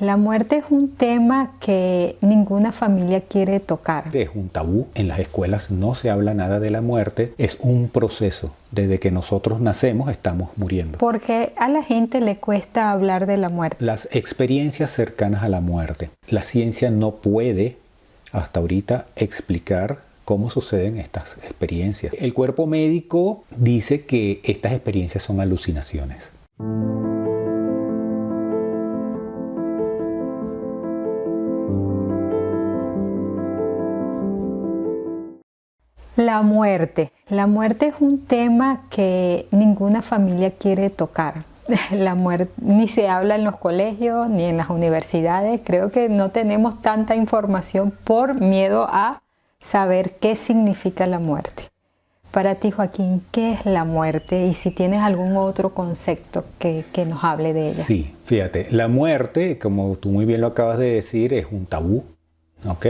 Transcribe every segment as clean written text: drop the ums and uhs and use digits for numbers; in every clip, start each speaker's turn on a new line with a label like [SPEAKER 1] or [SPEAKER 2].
[SPEAKER 1] La muerte es un tema que ninguna familia quiere tocar.
[SPEAKER 2] Es un tabú, en las escuelas no se habla nada de la muerte, es un proceso. Desde que nosotros nacemos estamos muriendo.
[SPEAKER 1] Porque a la gente le cuesta hablar de la muerte.
[SPEAKER 2] Las experiencias cercanas a la muerte. La ciencia no puede hasta ahorita explicar cómo suceden estas experiencias. El cuerpo médico dice que estas experiencias son alucinaciones.
[SPEAKER 1] La muerte. La muerte es un tema que ninguna familia quiere tocar. La muerte ni se habla en los colegios ni en las universidades. Creo que no tenemos tanta información por miedo a saber qué significa la muerte. Para ti, Joaquín, ¿qué es la muerte? Y si tienes algún otro concepto que nos hable de ella.
[SPEAKER 2] Sí, fíjate, la muerte, como tú muy bien lo acabas de decir, es un tabú, ¿ok?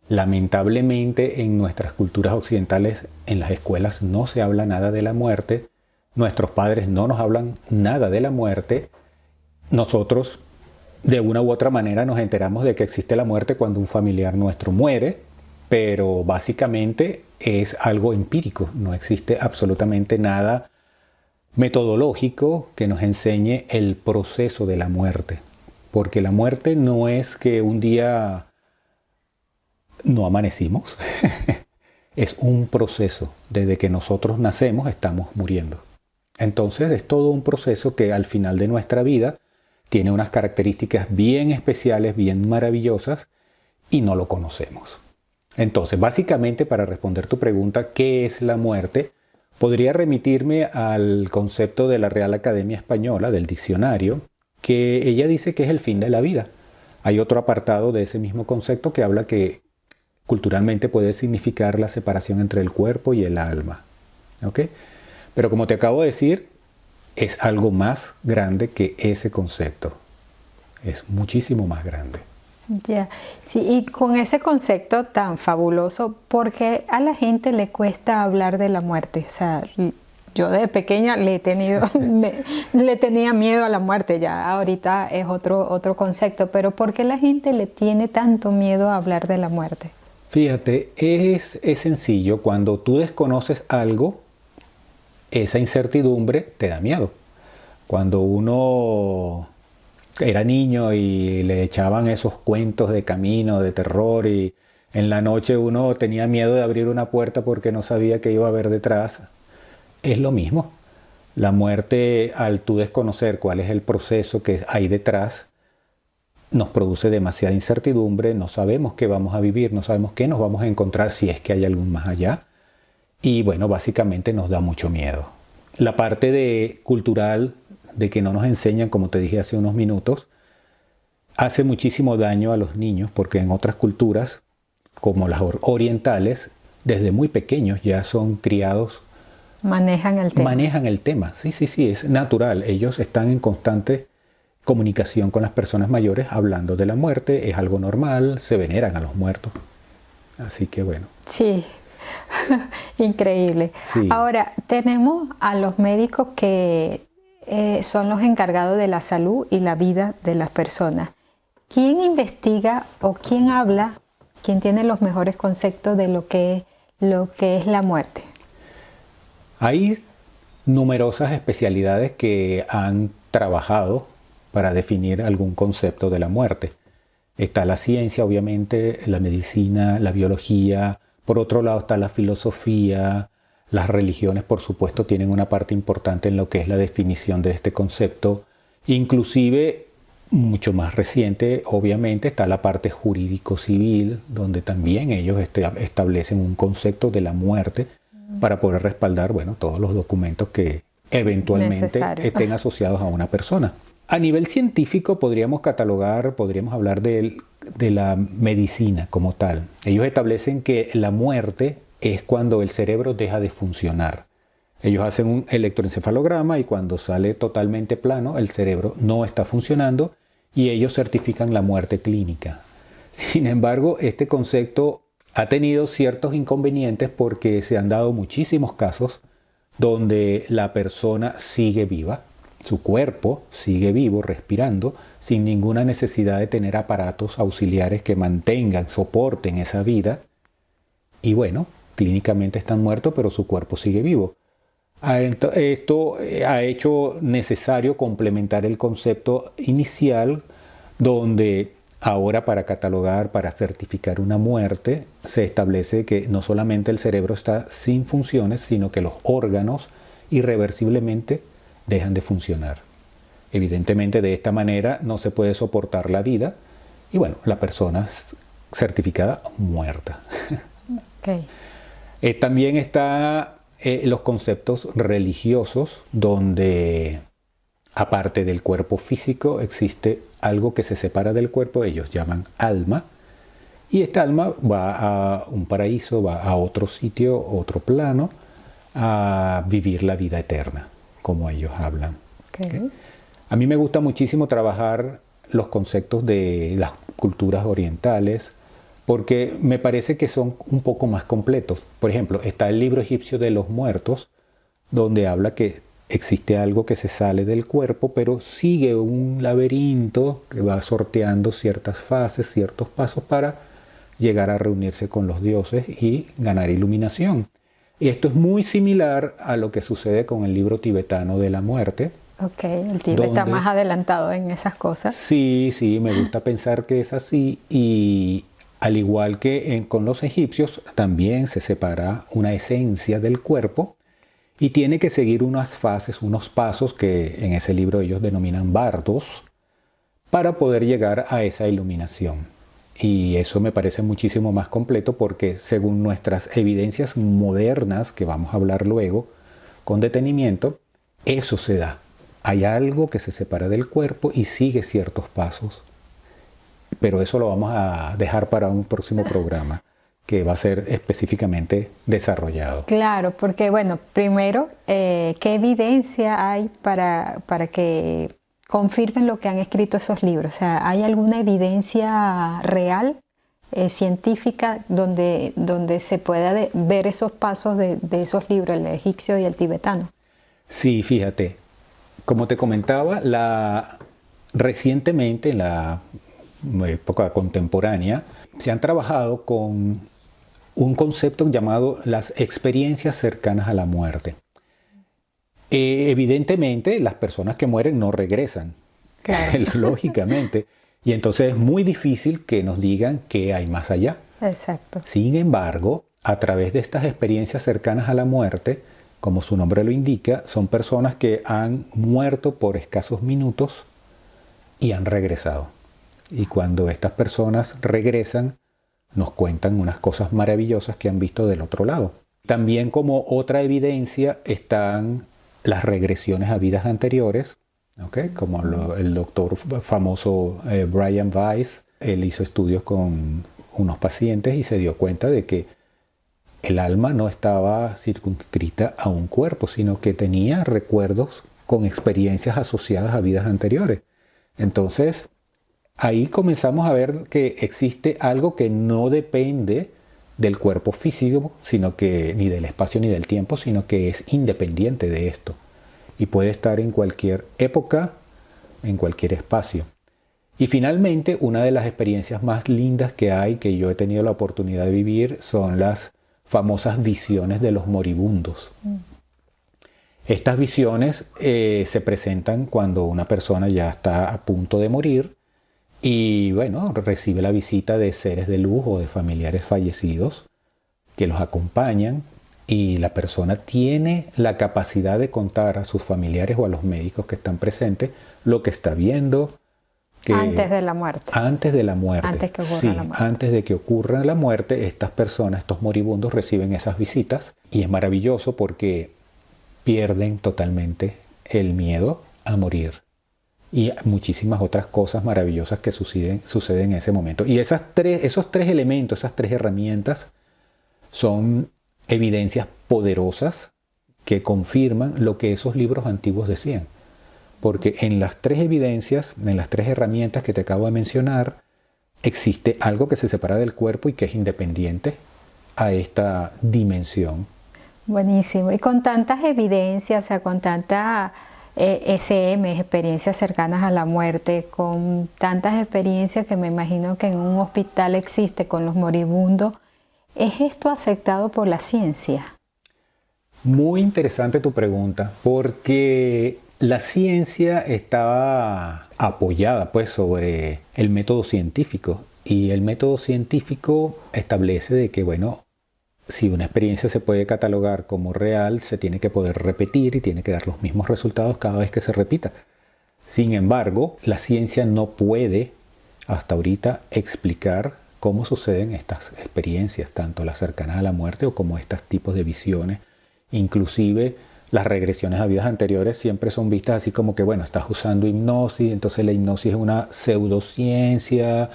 [SPEAKER 2] Lamentablemente en nuestras culturas occidentales, en las escuelas no se habla nada de la muerte, nuestros padres no nos hablan nada de la muerte, nosotros de una u otra manera nos enteramos de que existe la muerte cuando un familiar nuestro muere, pero básicamente es algo empírico, no existe absolutamente nada metodológico que nos enseñe el proceso de la muerte, porque la muerte no es que un día no amanecimos, es un proceso. Desde que nosotros nacemos estamos muriendo. Entonces es todo un proceso que al final de nuestra vida tiene unas características bien especiales, bien maravillosas y no lo conocemos. Entonces básicamente para responder tu pregunta, ¿qué es la muerte? Podría remitirme al concepto de la Real Academia Española, del diccionario, que ella dice que es el fin de la vida. Hay otro apartado de ese mismo concepto que habla que culturalmente puede significar la separación entre el cuerpo y el alma. ¿Ok? Pero como te acabo de decir, es algo más grande que ese concepto. Es muchísimo más grande.
[SPEAKER 1] Ya, sí, y con ese concepto tan fabuloso, ¿por qué a la gente le cuesta hablar de la muerte? O sea, yo de pequeña le tenía miedo a la muerte, ya ahorita es otro concepto, pero ¿por qué la gente le tiene tanto miedo a hablar de la muerte?
[SPEAKER 2] Fíjate, es sencillo. Cuando tú desconoces algo, esa incertidumbre te da miedo. Cuando uno era niño y le echaban esos cuentos de camino, de terror, y en la noche uno tenía miedo de abrir una puerta porque no sabía qué iba a haber detrás, es lo mismo. La muerte, al tú desconocer cuál es el proceso que hay detrás, nos produce demasiada incertidumbre, no sabemos qué vamos a vivir, no sabemos qué nos vamos a encontrar si es que hay algún más allá. Y bueno, básicamente nos da mucho miedo. La parte cultural de que no nos enseñan, como te dije hace unos minutos, hace muchísimo daño a los niños porque en otras culturas, como las orientales, desde muy pequeños ya son criados.
[SPEAKER 1] Manejan el tema.
[SPEAKER 2] Manejan el tema, sí, es natural. Ellos están en constante comunicación con las personas mayores hablando de la muerte, es algo normal, se veneran a los muertos. Así que bueno.
[SPEAKER 1] Sí, increíble.
[SPEAKER 2] Sí.
[SPEAKER 1] Ahora, tenemos a los médicos que son los encargados de la salud y la vida de las personas. ¿Quién investiga o quién habla, quién tiene los mejores conceptos de lo que es la muerte?
[SPEAKER 2] Hay numerosas especialidades que han trabajado para definir algún concepto de la muerte. Está la ciencia, obviamente, la medicina, la biología. Por otro lado está la filosofía. Las religiones, por supuesto, tienen una parte importante en lo que es la definición de este concepto. Inclusive, mucho más reciente, obviamente, está la parte jurídico-civil, donde también ellos establecen un concepto de la muerte para poder respaldar, bueno, todos los documentos que eventualmente estén asociados a una persona. A nivel científico podríamos hablar de la medicina como tal. Ellos establecen que la muerte es cuando el cerebro deja de funcionar. Ellos hacen un electroencefalograma y cuando sale totalmente plano, el cerebro no está funcionando y ellos certifican la muerte clínica. Sin embargo, este concepto ha tenido ciertos inconvenientes porque se han dado muchísimos casos donde la persona sigue viva. Su cuerpo sigue vivo, respirando, sin ninguna necesidad de tener aparatos auxiliares que mantengan, soporten esa vida. Y bueno, clínicamente están muertos, pero su cuerpo sigue vivo. Esto ha hecho necesario complementar el concepto inicial, donde ahora para catalogar, para certificar una muerte, se establece que no solamente el cerebro está sin funciones, sino que los órganos irreversiblemente dejan de funcionar. Evidentemente, de esta manera no se puede soportar la vida y bueno, la persona es certificada muerta.
[SPEAKER 1] Okay.
[SPEAKER 2] También está los conceptos religiosos, donde aparte del cuerpo físico existe algo que se separa del cuerpo, ellos llaman alma, y esta alma va a un paraíso, va a otro sitio, otro plano, a vivir la vida eterna, como ellos hablan.
[SPEAKER 1] Okay.
[SPEAKER 2] A mí me gusta muchísimo trabajar los conceptos de las culturas orientales, porque me parece que son un poco más completos. Por ejemplo, está el libro egipcio de los muertos, donde habla que existe algo que se sale del cuerpo, pero sigue un laberinto que va sorteando ciertas fases, ciertos pasos para llegar a reunirse con los dioses y ganar iluminación. Y esto es muy similar a lo que sucede con el libro tibetano de la muerte.
[SPEAKER 1] Ok, el Tíbet está más adelantado en esas cosas.
[SPEAKER 2] Sí, me gusta pensar que es así. Y al igual que con los egipcios, también se separa una esencia del cuerpo y tiene que seguir unas fases, unos pasos que en ese libro ellos denominan bardos, para poder llegar a esa iluminación. Y eso me parece muchísimo más completo porque según nuestras evidencias modernas, que vamos a hablar luego con detenimiento, eso se da. Hay algo que se separa del cuerpo y sigue ciertos pasos. Pero eso lo vamos a dejar para un próximo programa que va a ser específicamente desarrollado.
[SPEAKER 1] Claro, porque bueno, primero, ¿qué evidencia hay para que confirmen lo que han escrito esos libros? O sea, ¿hay alguna evidencia real, científica, donde se pueda ver esos pasos de esos libros, el egipcio y el tibetano?
[SPEAKER 2] Sí, fíjate, como te comentaba, recientemente en la época contemporánea se han trabajado con un concepto llamado las experiencias cercanas a la muerte. Evidentemente, las personas que mueren no regresan, claro. Lógicamente, y entonces es muy difícil que nos digan qué hay más allá.
[SPEAKER 1] Exacto.
[SPEAKER 2] Sin embargo, a través de estas experiencias cercanas a la muerte, como su nombre lo indica, son personas que han muerto por escasos minutos y han regresado. Y cuando estas personas regresan, nos cuentan unas cosas maravillosas que han visto del otro lado. También como otra evidencia están las regresiones a vidas anteriores, ¿okay? Como el doctor famoso Brian Weiss, él hizo estudios con unos pacientes y se dio cuenta de que el alma no estaba circunscrita a un cuerpo, sino que tenía recuerdos con experiencias asociadas a vidas anteriores. Entonces, ahí comenzamos a ver que existe algo que no depende del cuerpo físico, ni del espacio ni del tiempo, sino que es independiente de esto. Y puede estar en cualquier época, en cualquier espacio. Y finalmente, una de las experiencias más lindas que hay, que yo he tenido la oportunidad de vivir, son las famosas visiones de los moribundos. Estas visiones se presentan cuando una persona ya está a punto de morir y bueno, recibe la visita de seres de luz o de familiares fallecidos que los acompañan y la persona tiene la capacidad de contar a sus familiares o a los médicos que están presentes lo que está viendo.
[SPEAKER 1] Antes de la muerte.
[SPEAKER 2] Antes de la muerte.
[SPEAKER 1] Antes que ocurra la muerte.
[SPEAKER 2] Antes de que ocurra la muerte, estas personas, estos moribundos reciben esas visitas y es maravilloso porque pierden totalmente el miedo a morir y muchísimas otras cosas maravillosas que suceden en ese momento. Y esos tres elementos, esas tres herramientas son evidencias poderosas que confirman lo que esos libros antiguos decían. Porque en las tres evidencias, en las tres herramientas que te acabo de mencionar, existe algo que se separa del cuerpo y que es independiente a esta dimensión.
[SPEAKER 1] Buenísimo. Y con tantas evidencias, o sea, con tanta SM, experiencias cercanas a la muerte, con tantas experiencias que me imagino que en un hospital existe con los moribundos. ¿Es esto aceptado por la ciencia?
[SPEAKER 2] Muy interesante tu pregunta, porque la ciencia estaba apoyada pues sobre el método científico, y el método científico establece de que, bueno, si una experiencia se puede catalogar como real, se tiene que poder repetir y tiene que dar los mismos resultados cada vez que se repita. Sin embargo, la ciencia no puede hasta ahorita explicar cómo suceden estas experiencias, tanto las cercanas a la muerte o como estos tipos de visiones. Inclusive las regresiones a vidas anteriores siempre son vistas así como que, bueno, estás usando hipnosis, entonces la hipnosis es una pseudociencia.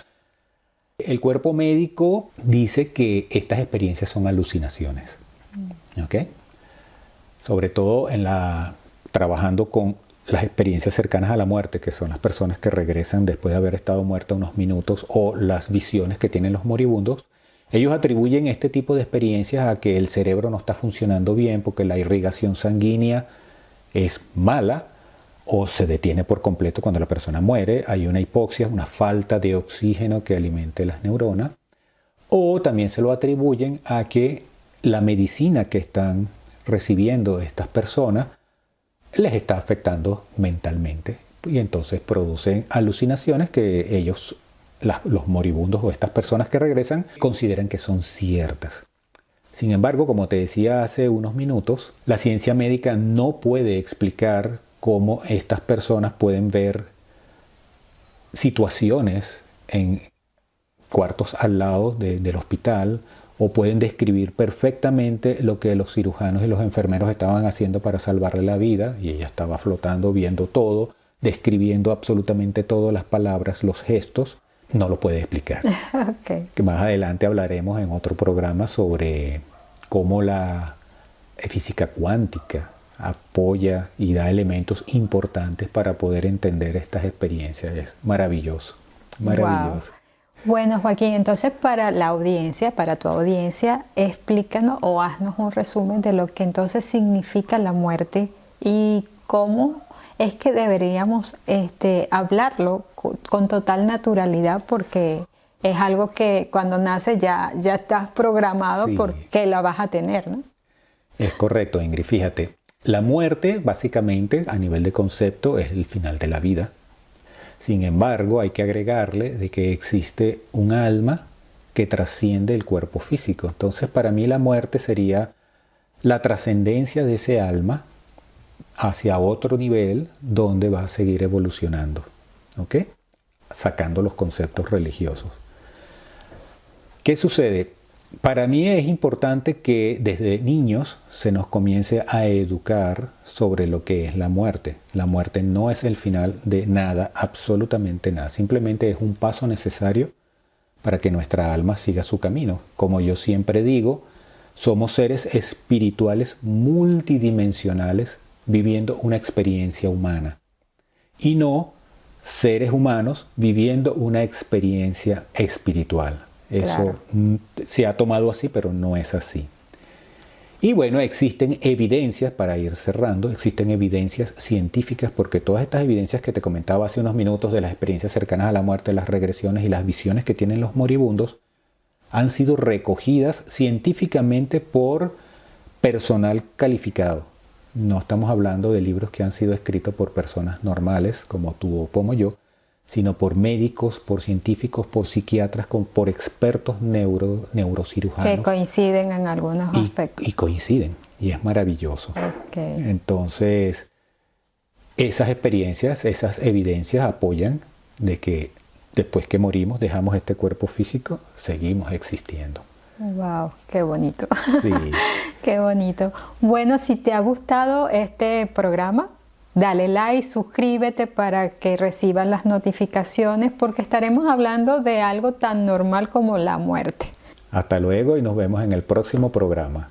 [SPEAKER 2] El cuerpo médico dice que estas experiencias son alucinaciones, ¿ok? Sobre todo trabajando con las experiencias cercanas a la muerte, que son las personas que regresan después de haber estado muertas unos minutos, o las visiones que tienen los moribundos. Ellos atribuyen este tipo de experiencias a que el cerebro no está funcionando bien porque la irrigación sanguínea es mala, o se detiene por completo cuando la persona muere, hay una hipoxia, una falta de oxígeno que alimente las neuronas, o también se lo atribuyen a que la medicina que están recibiendo estas personas les está afectando mentalmente, y entonces producen alucinaciones que ellos, los moribundos o estas personas que regresan, consideran que son ciertas. Sin embargo, como te decía hace unos minutos, la ciencia médica no puede explicar cómo estas personas pueden ver situaciones en cuartos al lado del hospital, o pueden describir perfectamente lo que los cirujanos y los enfermeros estaban haciendo para salvarle la vida, y ella estaba flotando, viendo todo, describiendo absolutamente todo, las palabras, los gestos. No lo puede explicar. Okay. Que más adelante hablaremos en otro programa sobre cómo la física cuántica apoya y da elementos importantes para poder entender estas experiencias. Es maravilloso, maravilloso.
[SPEAKER 1] Wow. Bueno, Joaquín, entonces para la audiencia, para tu audiencia, explícanos o haznos un resumen de lo que entonces significa la muerte y cómo es que deberíamos hablarlo con total naturalidad, porque es algo que cuando naces ya estás programado, sí, porque la vas a tener, ¿no?
[SPEAKER 2] Es correcto, Ingrid. Fíjate, la muerte básicamente a nivel de concepto es el final de la vida. Sin embargo, hay que agregarle de que existe un alma que trasciende el cuerpo físico. Entonces, para mí la muerte sería la trascendencia de ese alma hacia otro nivel donde va a seguir evolucionando, ¿ok? Sacando los conceptos religiosos. ¿Qué sucede? Para mí es importante que desde niños se nos comience a educar sobre lo que es la muerte. La muerte no es el final de nada, absolutamente nada. Simplemente es un paso necesario para que nuestra alma siga su camino. Como yo siempre digo, somos seres espirituales multidimensionales viviendo una experiencia humana, y no seres humanos viviendo una experiencia espiritual. Eso claro, se ha tomado así, pero no es así. Y bueno, existen evidencias, para ir cerrando, existen evidencias científicas, porque todas estas evidencias que te comentaba hace unos minutos de las experiencias cercanas a la muerte, las regresiones y las visiones que tienen los moribundos, han sido recogidas científicamente por personal calificado. No estamos hablando de libros que han sido escritos por personas normales, como tú o como yo, sino por médicos, por científicos, por psiquiatras, por expertos neurocirujanos.
[SPEAKER 1] Que coinciden en algunos aspectos.
[SPEAKER 2] Y coinciden, y es maravilloso.
[SPEAKER 1] Okay.
[SPEAKER 2] Entonces, esas experiencias, esas evidencias apoyan de que después que morimos, dejamos este cuerpo físico, seguimos existiendo.
[SPEAKER 1] ¡Wow! ¡Qué bonito!
[SPEAKER 2] Sí.
[SPEAKER 1] ¡Qué bonito! Bueno, si te ha gustado este programa, dale like, suscríbete para que recibas las notificaciones, porque estaremos hablando de algo tan normal como la muerte.
[SPEAKER 2] Hasta luego y nos vemos en el próximo programa.